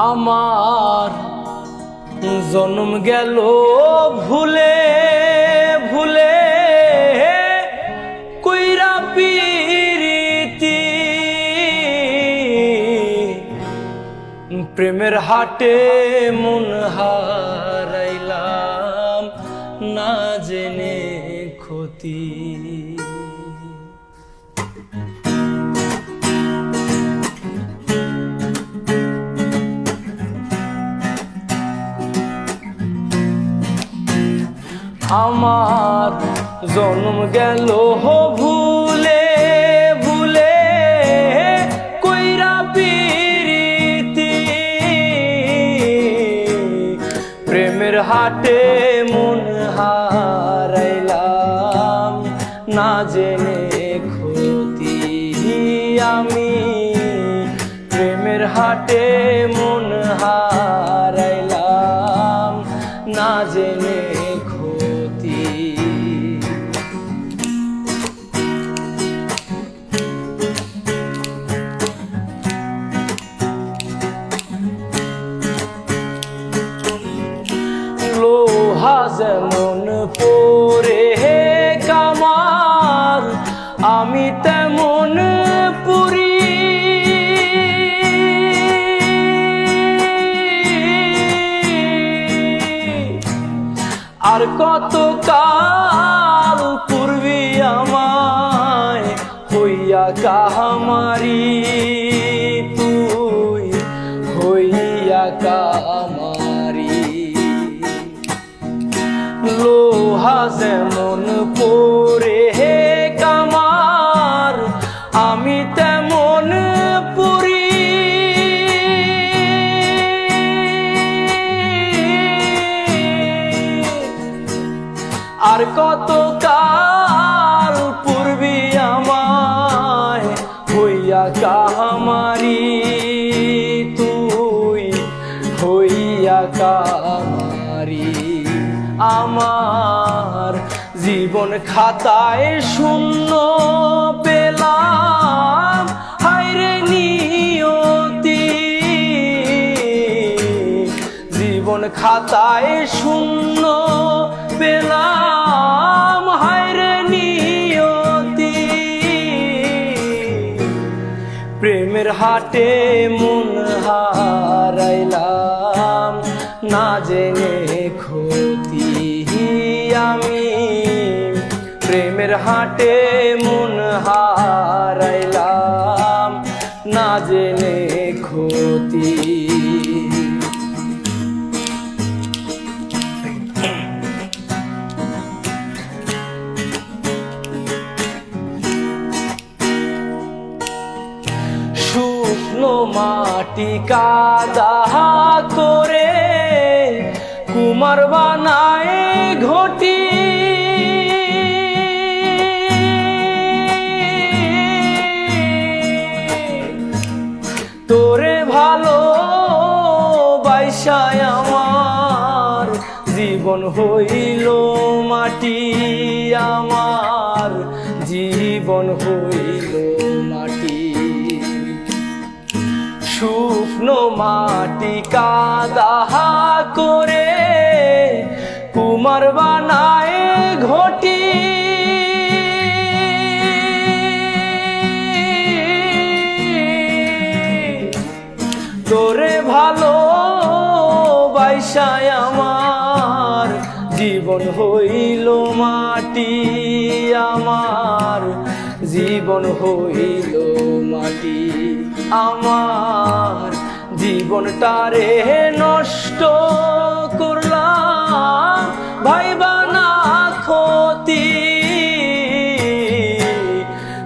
আমার জন্ম গেল ভুলে ভুলে কইরা পিরিতি প্রেমের হাটে মন হারাইলাম না জেনে ক্ষতি। আমার জন্ম গেল ভুলে ভুলে কইরা পিরিতি প্রেমের হাটে মন হারাইলাম না জেনে ক্ষতি। আমি প্রেমের হাটে মন হারাইলাম না জেনে লোহা যেমন পরে কামার আমি তেমন পুরি আর কত কাল পূর্বী আমায় হইয়া কাহামারি তুই হইয়া কামারি। লোহা যেমন পরে কামার আমি তেমন পুরি আর কত কাল পূর্বী আমায় হইয়া কাহামারি তুই হইয়া কামারি। আমার জীবন খাতায় শূন্য পেলাম হায়রে নিয়তি জীবন খাতায় শূন্য পেলাম হায়রে নিয়তি প্রেমের হাটে মন হারাইলাম না জেনে ক্ষতি। আমি প্রেমের হাটে মন হারাইলাম না জেনে ক্ষতি। শুকনো মাটি কাদা করে কুমার বানায় ঘটি তোরে ভালো বাইসায় আমার জীবন হইল মাটি আমার জীবন হইল মাটি। শুকনো মাটি কাদা করে কুমার বানায় ঘটি তোরে ভালো বাইসায় আমার জীবন হইল মাটি আমার জীবন হইল মাটি। আমার জীবনটারে নষ্ট করলাম ভাইবা না ক্ষতি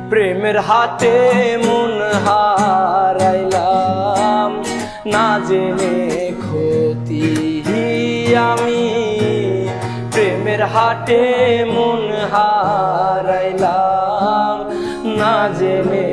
প্রেমের হাটে মন হারাইলাম না জেনে ক্ষতি। আমি প্রেমের হাটে মন হারাইলাম না জেনে